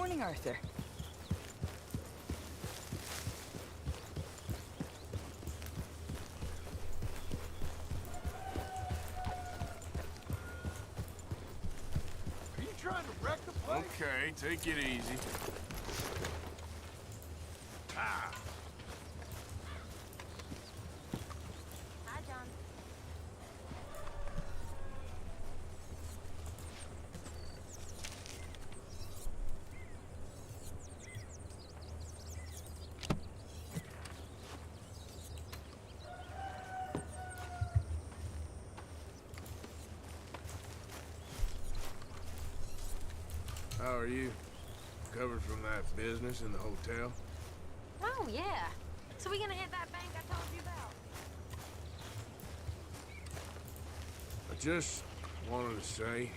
morning, Arthur. Are you trying to wreck the place? Okay, take it easy. Ah. Hi, John. How are you? Recovered from that business in the hotel? Oh, yeah. So we gonna hit that bank I told you about? I just wanted to say,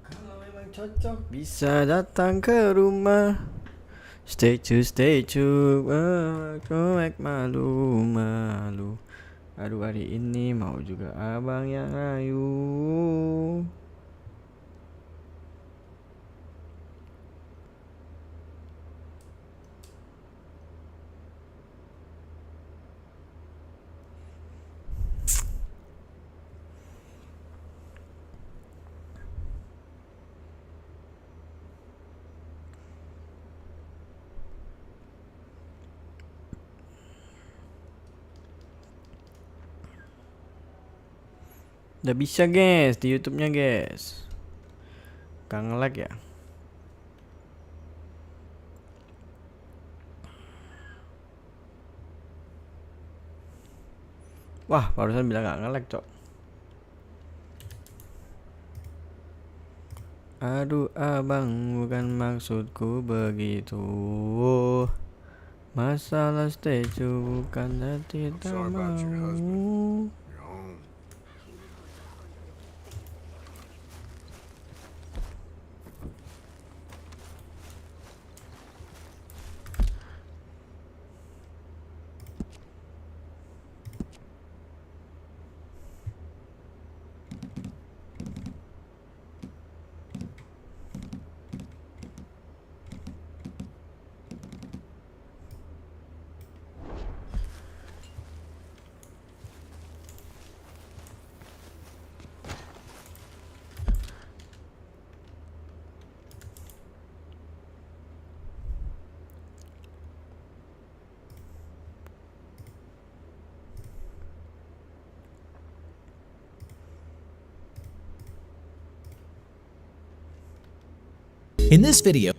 kalau memang cocok bisa datang ke rumah. Stay true, cuek malu. Aduh, hari ini mau juga abang yang rayu. Udah bisa guys di YouTube-nya guys. Gak nge-lag ya? Wah, barusan bilang gak nge-lag, cok. Aduh abang, bukan maksudku begitu. Masalah stay true bukan hati tak sorry about your husband. mau. You're home. In this video,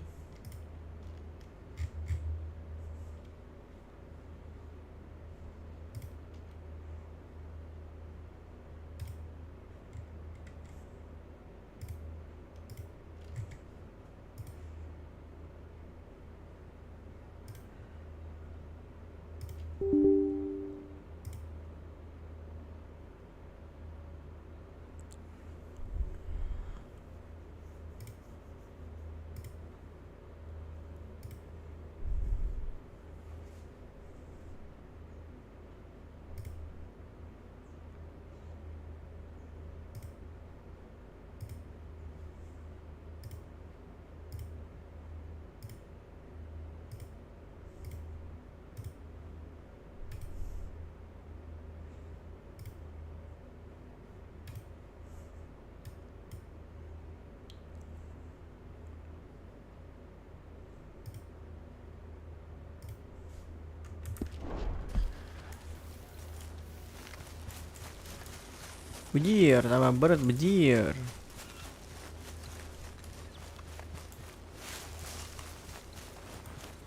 Bejir, tambah berat bejir.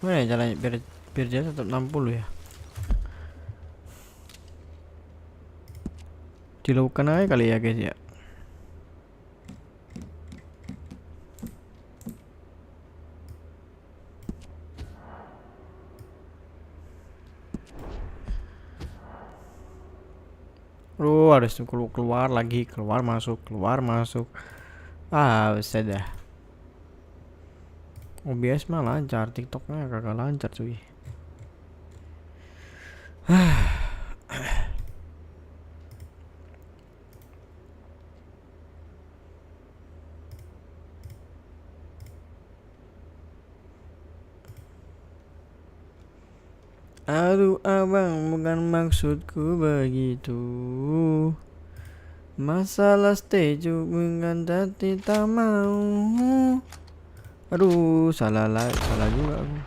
Mana ya jalannya biar jalan tetap 60 ya. Dilakukan aja kali ya guys ya. Harus keluar lagi, keluar masuk. Buset dah. OBS mah lancar, TikToknya kagak lancar cuy. Aduh abang, bukan maksudku begitu. Masalah stay bukan tadi tak mau. Aduh, salah juga aku.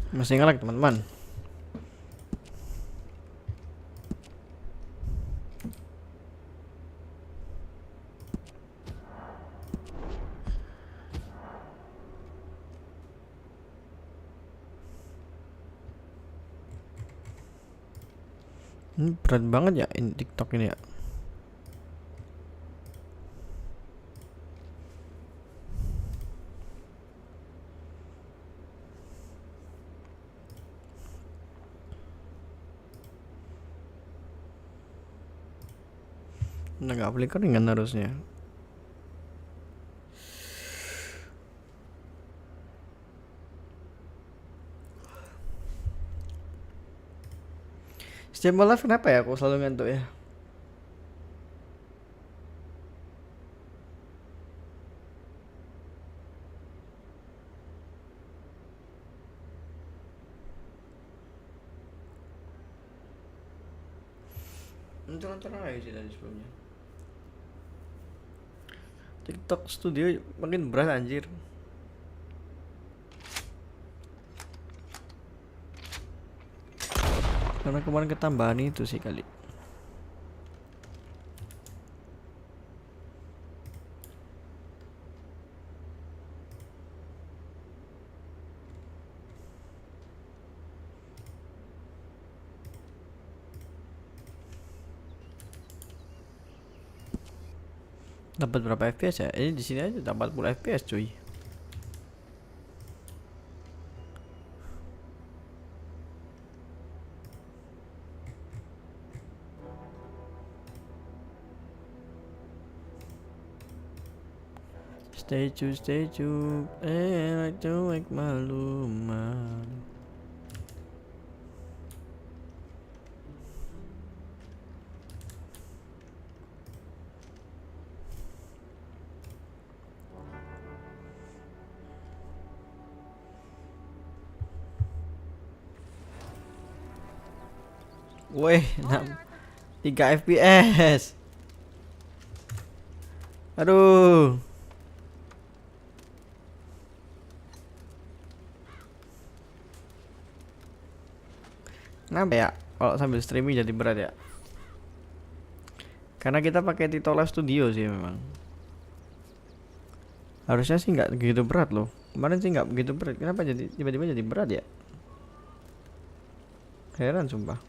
Masih ngelag teman-teman. Ini berat banget ya ini TikTok ini ya. Nggak boleh keringan harusnya. Setiap mau live kenapa ya aku selalu ngantuk ya? Nonton aja sih tadi sebelumnya. TikTok studio makin berat anjir. Karena kemarin ketambahan itu sih kali. Dapat berapa FPS ya? Ini di sini aja dapat 40 FPS cuy. Stay tuned, I don't like malu. Weh, 3 FPS. Aduh. Kenapa ya? Kalau sambil streaming jadi berat ya? Karena kita pakai Tito Live Studio sih memang. Harusnya sih nggak begitu berat loh. Kemarin sih nggak begitu berat. Kenapa jadi tiba-tiba jadi berat ya? Heran sumpah.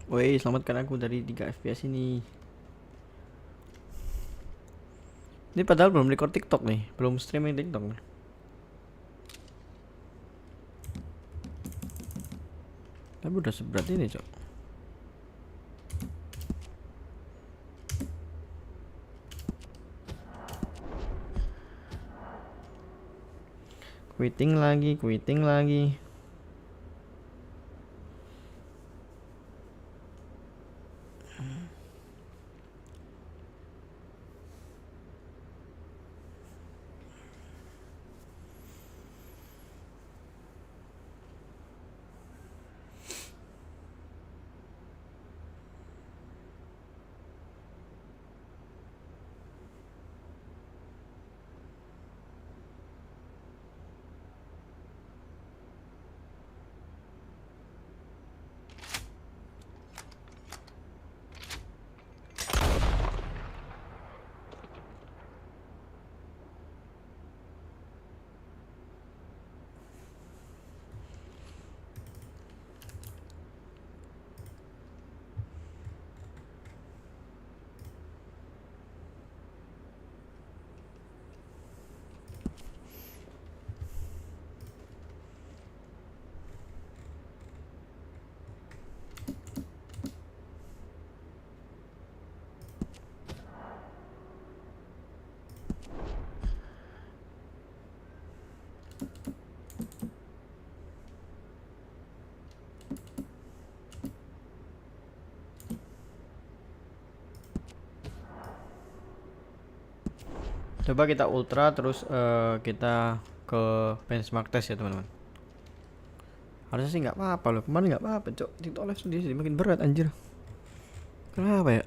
Woi, selamatkan aku dari 3 FPS ini. Ini padahal belum record TikTok nih, belum streaming TikTok nih. Tapi udah seberat ini, Cok. Quitting lagi. Coba kita ultra terus kita ke benchmark test ya teman-teman. Harusnya sih nggak apa-apa loh. Kemarin nggak apa-apa, Cok. TikTok live studio jadi makin berat anjir. Kenapa ya?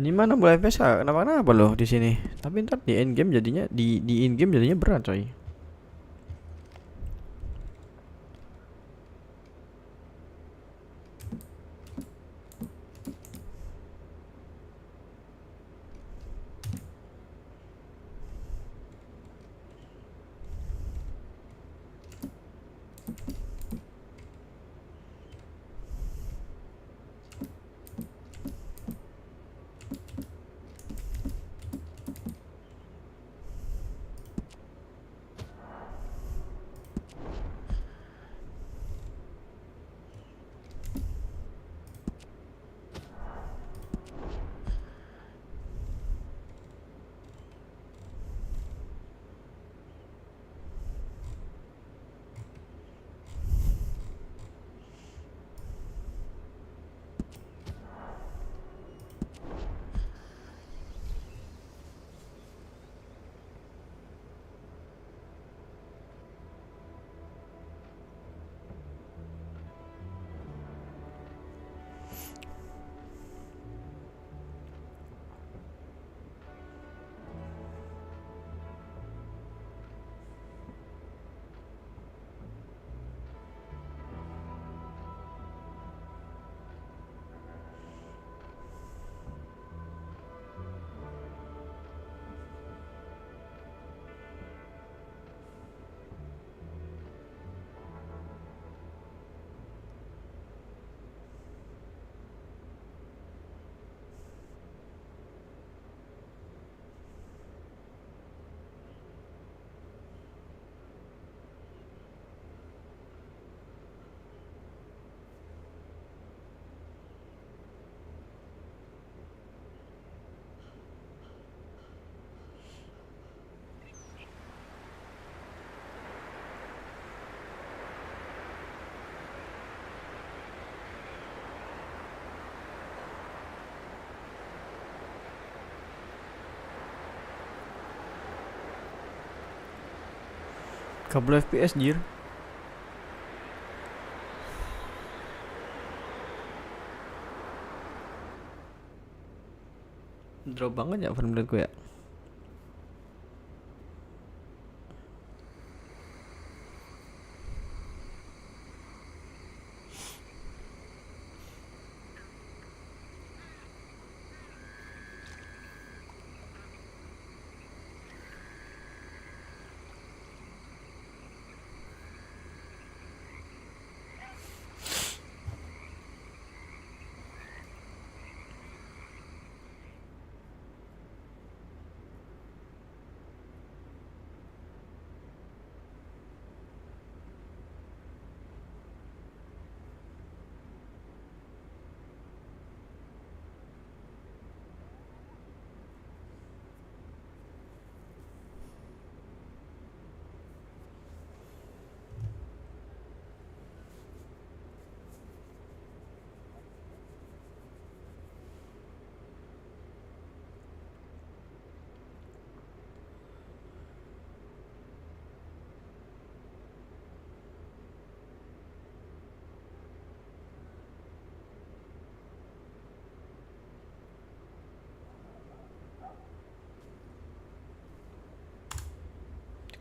Di mana boleh FPS kenapa loh di sini. Tapi ntar di end game jadinya di in game jadinya berat, coy. Kabel FPS jir. Drop banget ya frame rate gue ya.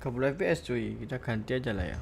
Kabel FPS cuy, kita ganti aja lah ya.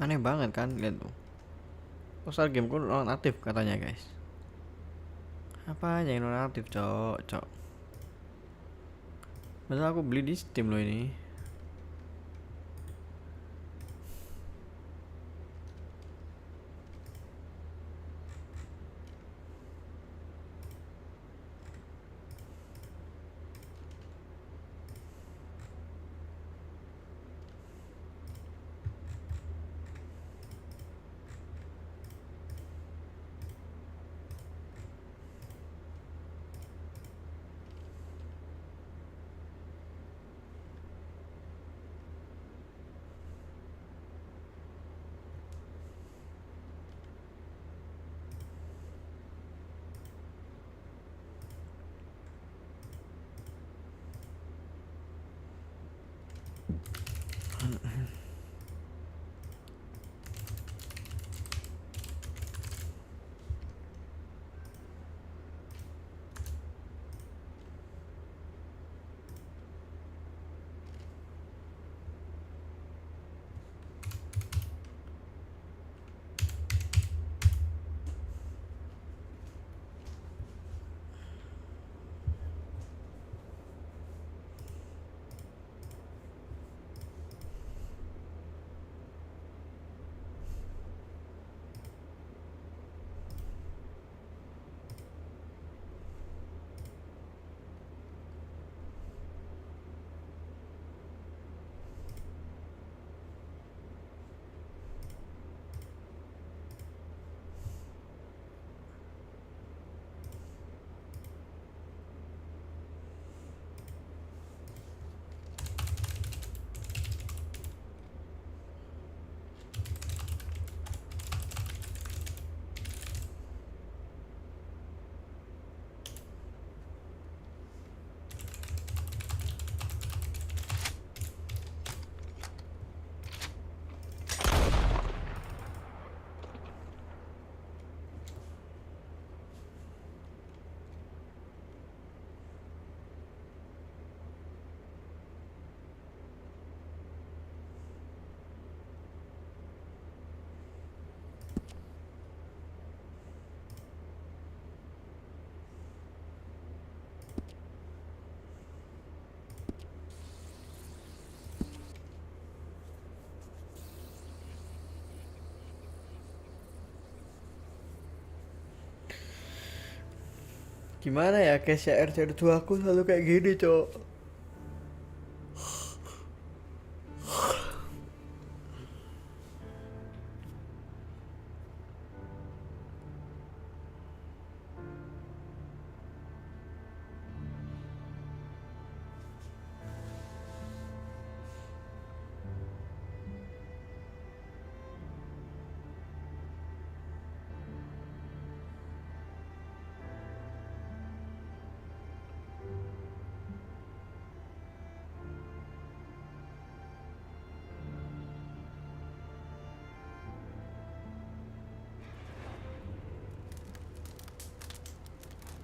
Aneh banget kan, lihat tuh. Postal gameku non aktif katanya guys. Apa aja yang non aktif cok. Padahal aku beli di Steam loh ini. Gimana ya case RDR2 aku selalu kayak gini cok.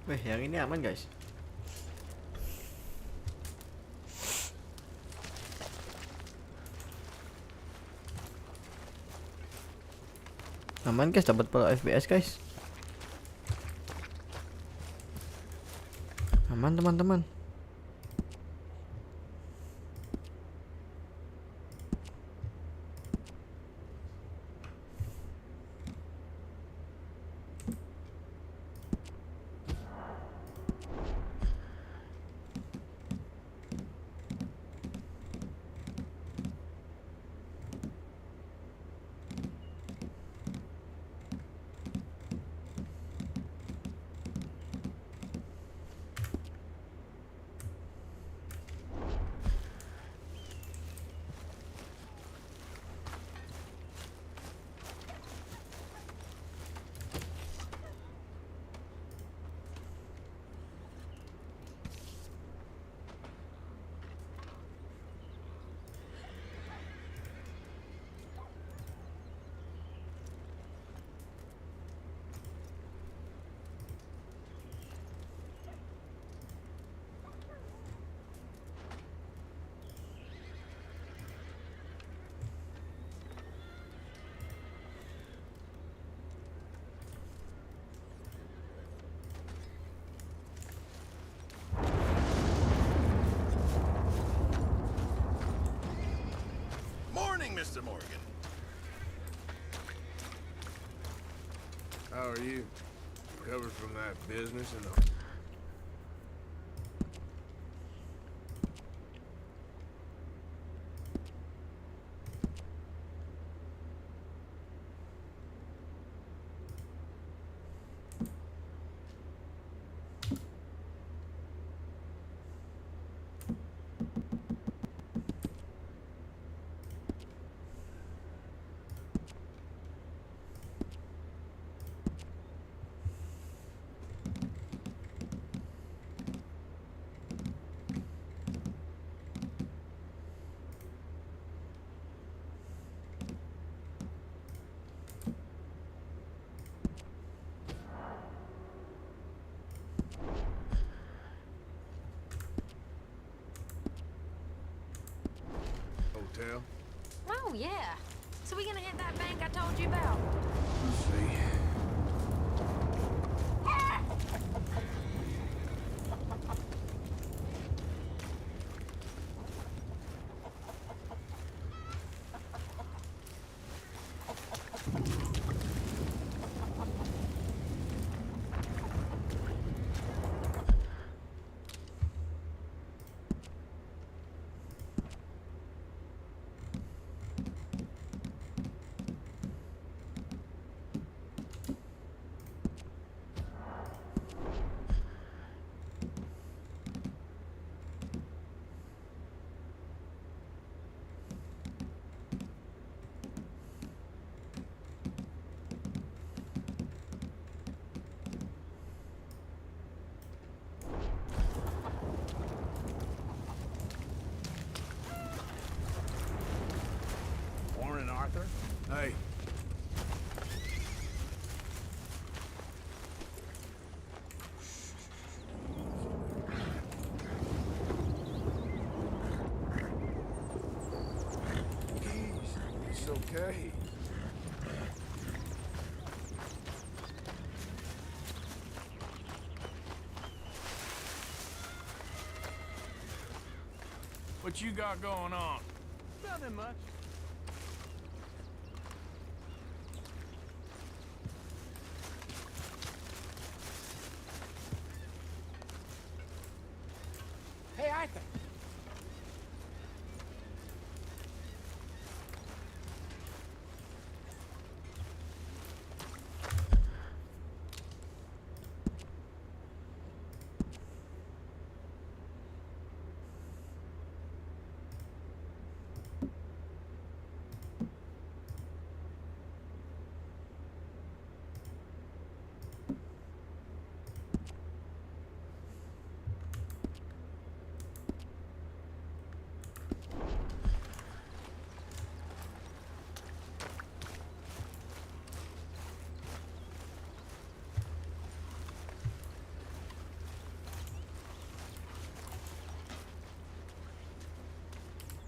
Weh, yang ini aman guys. Aman guys, dapat puluh FPS guys. Aman teman-teman. Mr. Morgan. How are you? Recovered from that business and the... Hotel? Oh, yeah. So we gonna hit that bank I told you about? Let's see. Warren Arthur? Hey. It's okay. What you got going on? Nothing much. Hey, Arthur.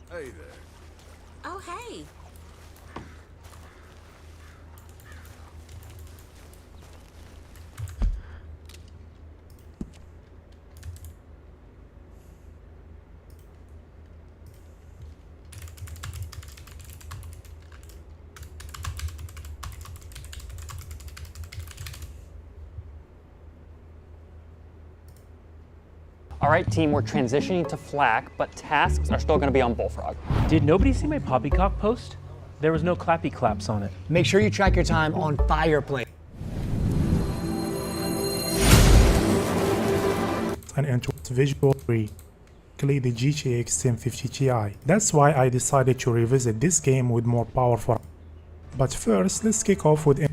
Hey there. Oh, hey. All right, team, we're transitioning to flak, but tasks are still going to be on Bullfrog. Did nobody see my poppycock post? There was no clappy claps on it. Make sure you track your time on Fireplace. And enter Visual 3. Click the GTX 1050 Ti. That's why I decided to revisit this game with more powerful. But first, let's kick off with.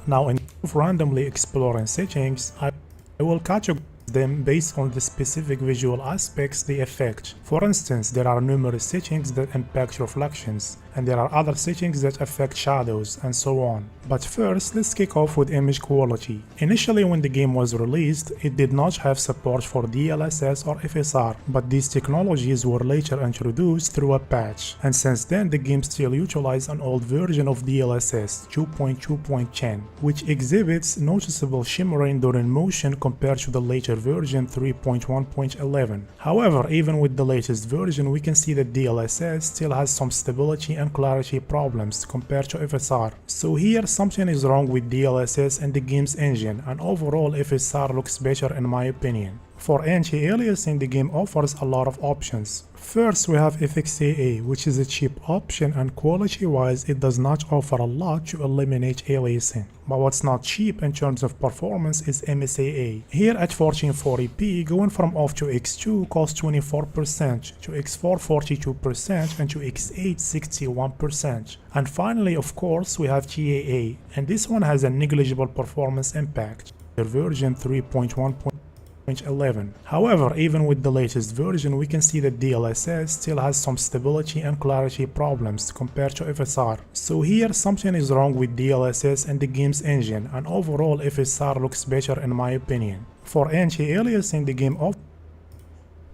Now, instead of randomly exploring settings, I will categorize them based on the specific visual aspects they affect. For instance, there are numerous settings that impact reflections, and there are other settings that affect shadows, and so on. But first, let's kick off with image quality. Initially when the game was released, it did not have support for DLSS or FSR, but these technologies were later introduced through a patch, and since then the game still utilizes an old version of DLSS 2.2.10, which exhibits noticeable shimmering during motion compared to the later version 3.1.11. However, even with the latest version, we can see that DLSS still has some stability and clarity problems compared to FSR. So here something is wrong with DLSS and the game's engine, and overall FSR looks better in my opinion. For anti-aliasing, the game offers a lot of options. First, we have FXAA, which is a cheap option, and quality-wise it does not offer a lot to eliminate aliasing. But what's not cheap in terms of performance is MSAA. Here at 1440p, going from off to X2 costs 24%, to X4 42%, and to X8 61%. And finally, of course, we have TAA, and this one has a negligible performance impact. The version 3.1.11. However, even with the latest version, we can see that DLSS still has some stability and clarity problems compared to FSR. So here something is wrong with DLSS and the game's engine, and overall FSR looks better in my opinion. For anti-aliasing, the game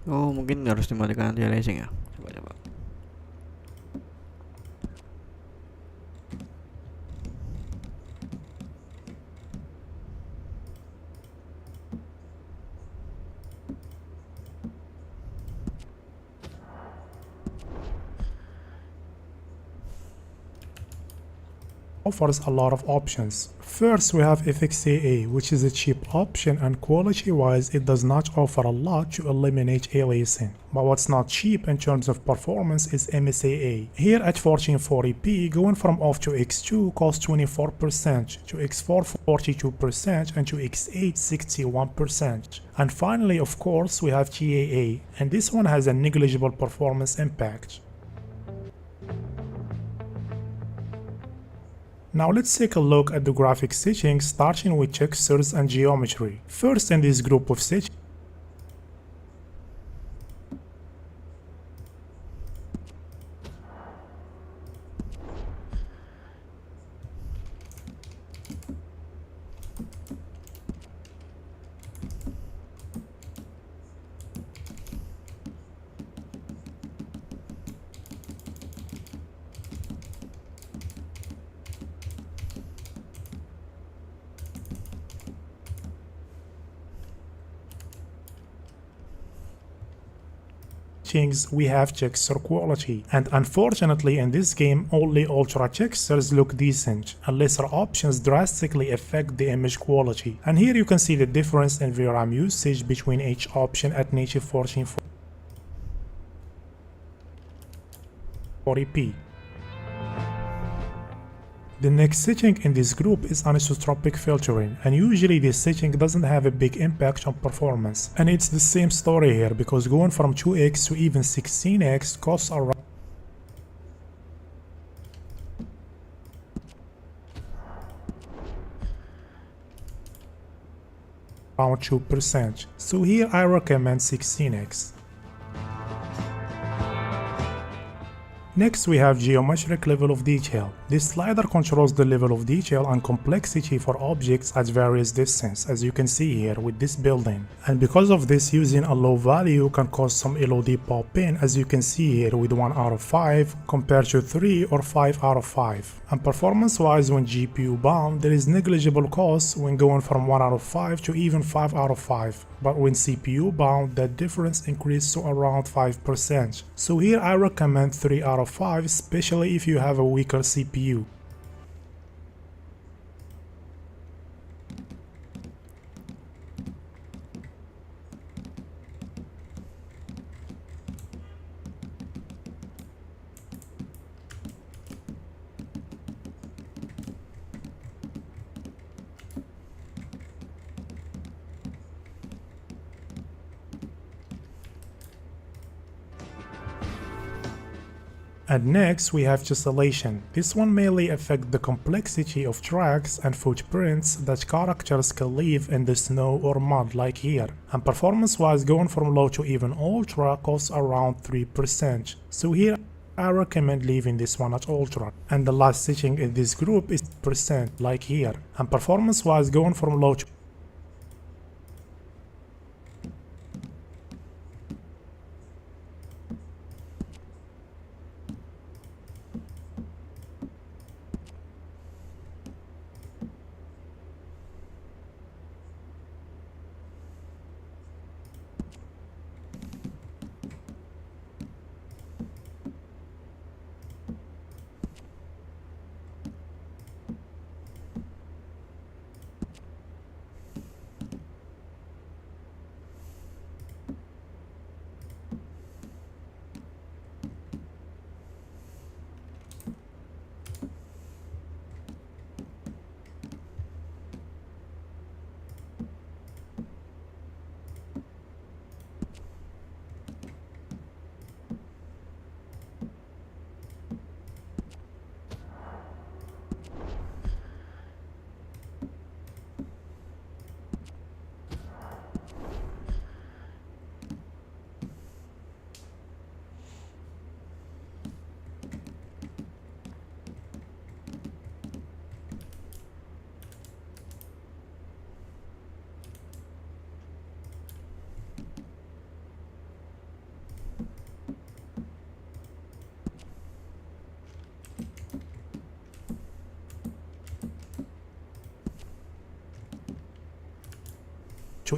Oh, mungkin harus dimatikan anti-aliasing ya. Coba. offers a lot of options. First, we have FXAA, which is a cheap option, and quality-wise it does not offer a lot to eliminate aliasing. But what's not cheap in terms of performance is MSAA. Here at 1440p, going from off to X2 costs 24%, to X4 42%, and to X8 61%. And finally, of course, we have TAA, and this one has a negligible performance impact. Now let's take a look at the graphic settings, starting with textures and geometry. First, in this group of settings, we have texture quality, and unfortunately in this game only ultra textures look decent, and lesser options drastically affect the image quality. And here you can see the difference in VRAM usage between each option at native 1440p. The next setting in this group is anisotropic filtering, and usually this setting doesn't have a big impact on performance. And it's the same story here, because going from 2x to even 16x costs around around 2%. So here I recommend 16x. Next, we have geometric level of detail. This slider controls the level of detail and complexity for objects at various distance, as you can see here with this building. And because of this, using a low value can cause some LOD pop in, as you can see here with 1 out of 5 compared to 3 or 5 out of 5. And performance wise, when GPU bound, there is negligible cost when going from 1 out of 5 to even 5 out of 5. But when CPU bound, that difference increased to around 5%. So here I recommend 3 out of 5, especially if you have a weaker CPU. And next we have tessellation. This one mainly affects the complexity of tracks and footprints that characters can leave in the snow or mud like here. And performance wise, going from low to even ultra costs around 3%. So here I recommend leaving this one at ultra. And the last setting in this group is percent, like here. And performance wise, going from low to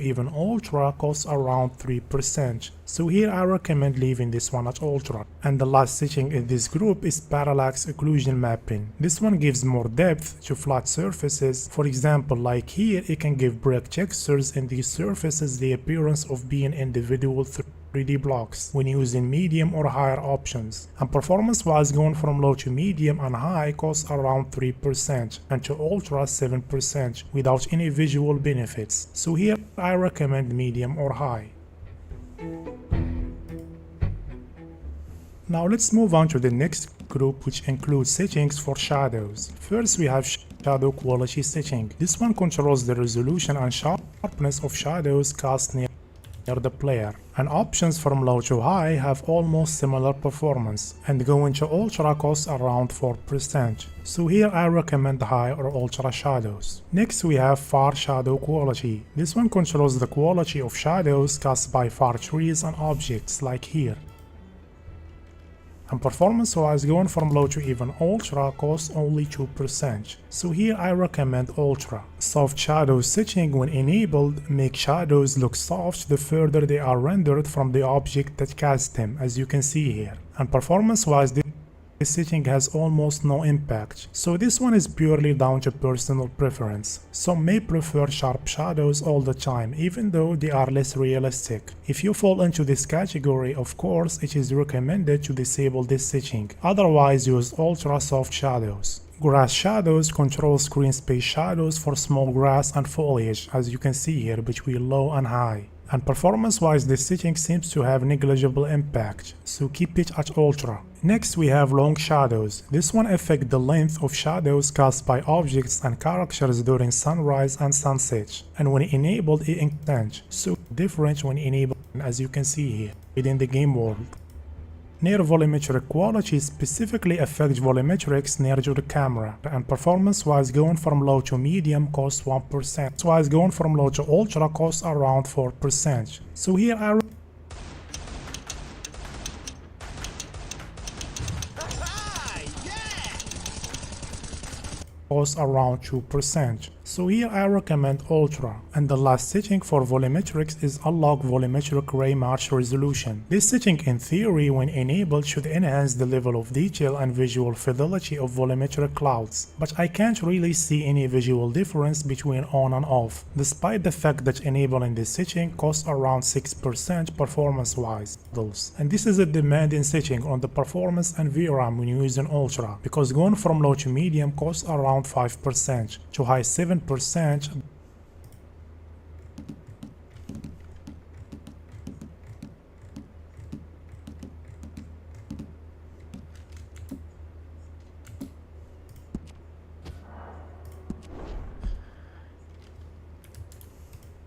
even ultra costs around 3%. So here I recommend leaving this one at ultra. And the last setting in this group is parallax occlusion mapping. This one gives more depth to flat surfaces. For example, like here, it can give brick textures in these surfaces the appearance of being individual 3D blocks when using medium or higher options. And performance wise, going from low to medium and high costs around 3% and to ultra 7% without any visual benefits. So here I recommend medium or high. Now let's move on to the next group, which includes settings for shadows. First we have shadow quality setting. This one controls the resolution and sharpness of shadows cast near the player, and options from low to high have almost similar performance, and going to ultra costs around 4%. So here I recommend high or ultra shadows. Next we have far shadow quality. This one controls the quality of shadows cast by far trees and objects like here. And performance wise, going from low to even ultra costs only 2%. So here I recommend ultra. Soft shadow setting, when enabled, make shadows look soft the further they are rendered from the object that casts them, as you can see here. And performance wise, this setting has almost no impact. So this one is purely down to personal preference. Some may prefer sharp shadows all the time, even though they are less realistic. If you fall into this category, of course, it is recommended to disable this setting. Otherwise, use ultra soft shadows. Grass shadows control screen space shadows for small grass and foliage, as you can see here, between low and high. And performance wise, this setting seems to have negligible impact, so keep it at ultra. Next we have long shadows. This one affects the length of shadows cast by objects and characters during sunrise and sunset, and when enabled it extends, so different when enabled, as you can see here within the game world. Near volumetric quality specifically affects volumetrics near to the camera, and performance wise, going from low to medium costs 1%, while going from low to ultra costs around 4%. So here I costs around 2%. So here I recommend ultra. And the last setting for volumetrics is unlock volumetric ray match resolution. This setting in theory, when enabled, should enhance the level of detail and visual fidelity of volumetric clouds, but I can't really see any visual difference between on and off, despite the fact that enabling this setting costs around 6% performance wise. And this is a demanding setting on the performance and VRAM when using ultra, because going from low to medium costs around 5% to high 7%.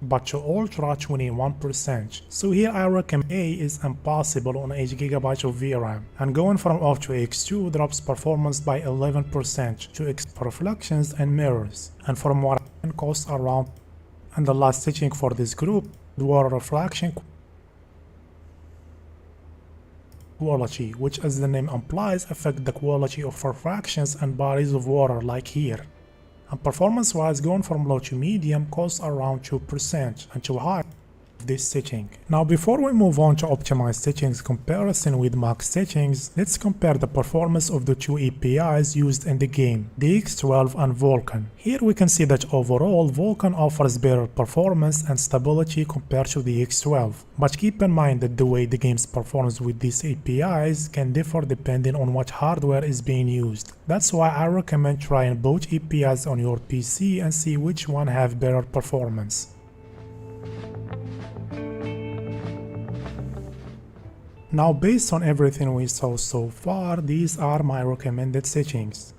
but to ultra 21%. So here I recommend A is impossible on 8GB of VRAM, and going from off to X2 drops performance by 11% to X reflections and mirrors, and from what I can cost around. And the last setting for this group, water reflection quality, which as the name implies affect the quality of refractions and bodies of water like here. And performance wise, going from low to medium costs around 2%, and to high this setting. Now before we move on to optimized settings comparison with max settings, let's compare the performance of the two APIs used in the game, the X12 and Vulkan. Here we can see that overall Vulkan offers better performance and stability compared to the X12, but keep in mind that the way the game performs with these APIs can differ depending on what hardware is being used. That's why I recommend trying both APIs on your PC and see which one have better performance. Now based on everything we saw so far, these are my recommended settings.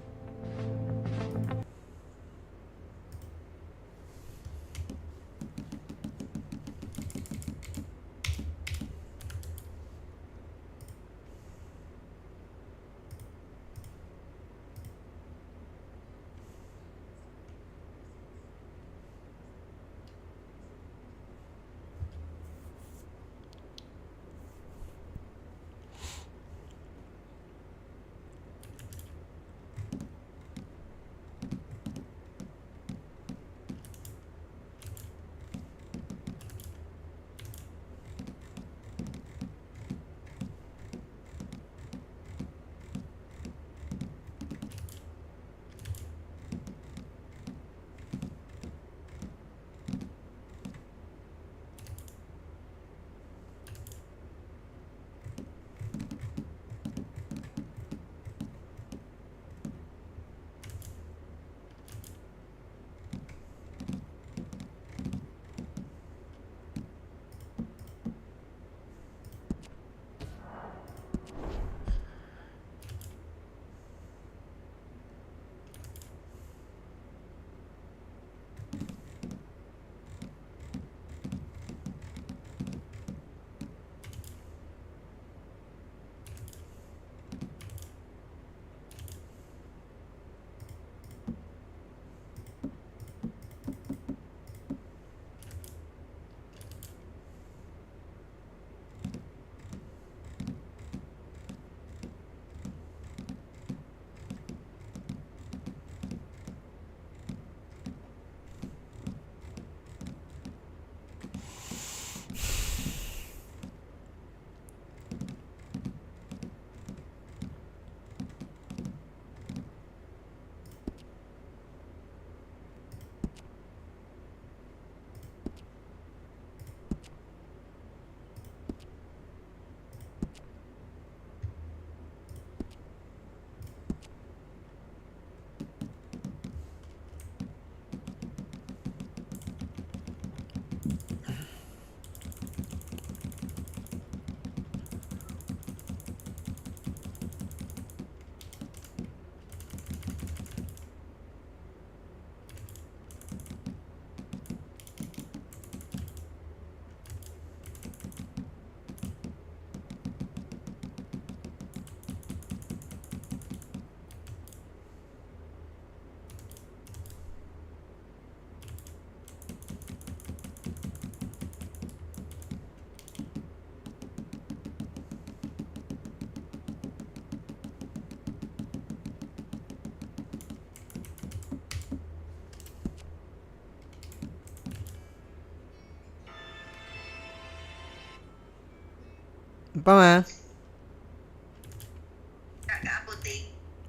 Apa mah?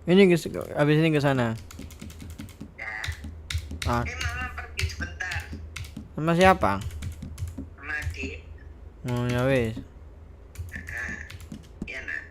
Ini abis ini ke sana. Ah. Mama pergi sebentar Sama siapa? sama adik. Oh ya wes. Ya nak.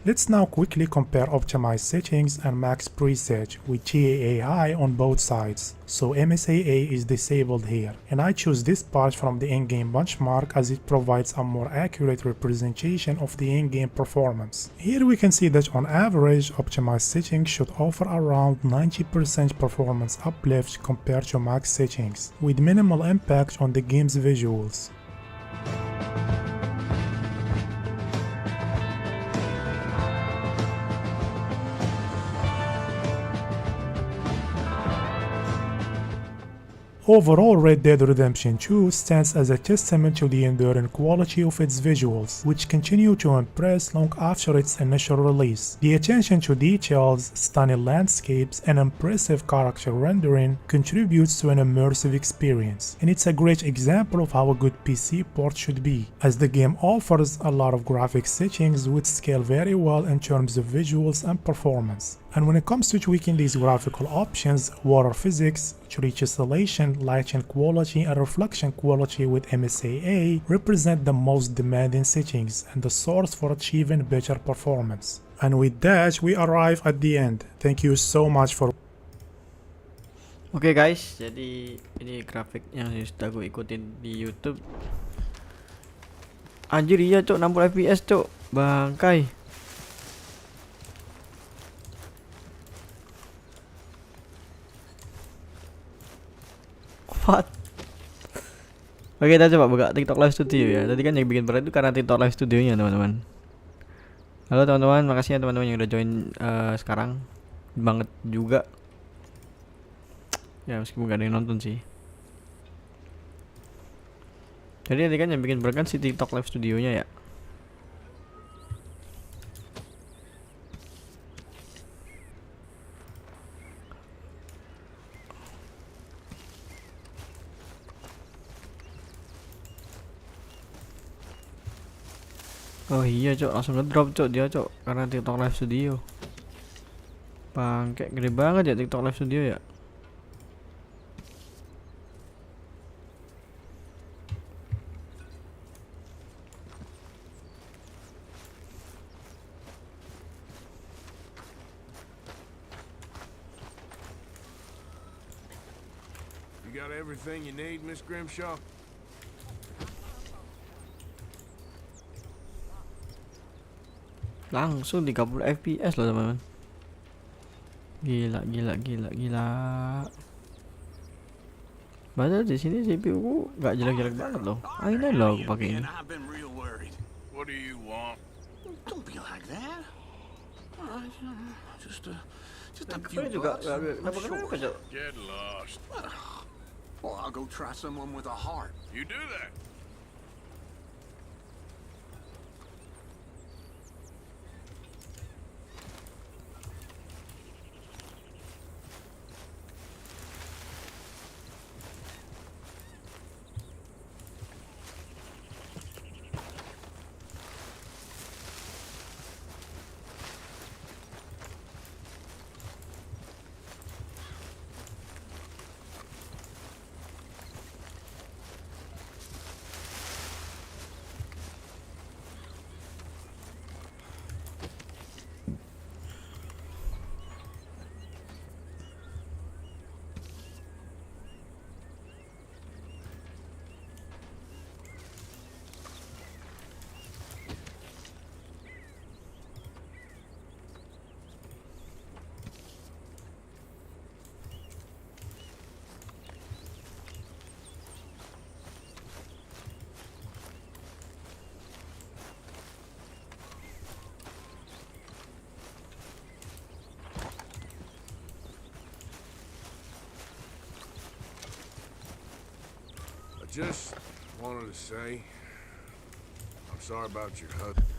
Let's now quickly compare optimized settings and max preset with GAA high on both sides. So MSAA is disabled here, and I choose this part from the in-game benchmark as it provides a more accurate representation of the in-game performance. Here we can see that on average, optimized settings should offer around 90% performance uplift compared to max settings, with minimal impact on the game's visuals. Overall, Red Dead Redemption 2 stands as a testament to the enduring quality of its visuals, which continue to impress long after its initial release. The attention to details, stunning landscapes, and impressive character rendering contributes to an immersive experience, and it's a great example of how a good PC port should be, as the game offers a lot of graphic settings which scale very well in terms of visuals and performance. And when it comes to tweaking these graphical options, water physics, tree tessellation, lighting quality, and reflection quality with MSAA represent the most demanding settings and the source for achieving better performance. And with that, we arrive at the end. Thank you so much for Oke guys, jadi ini grafiknya sudah gue ikutin di YouTube. Anjir iya cok, 60 fps cok, bangkai. What? Oke, kita coba buka TikTok Live Studio ya. Tadi kan yang bikin berat itu karena TikTok Live Studionya teman-teman. Halo teman-teman, makasih ya teman-teman yang udah join sekarang banget juga. Ya meskipun gak ada yang nonton sih. Jadi tadi kan yang bikin berat kan si TikTok Live Studionya ya. Oh iya cok, langsung ngedrop cok dia cok, karena TikTok Live Studio. Bangke gede banget ya TikTok Live Studio ya. You got everything you need, Miss Grimshaw? Langsung 30 fps loh teman-teman. Gila. Padahal di sini CPU ku nggak jelek-jelek banget loh. Ini loh aku pakai ini. What do you want? Don't be like that. Just a few bucks. Kenapa cok? Get lost. Well, I'll go try someone with a heart. You do that. Just wanted to say, I'm sorry about your husband.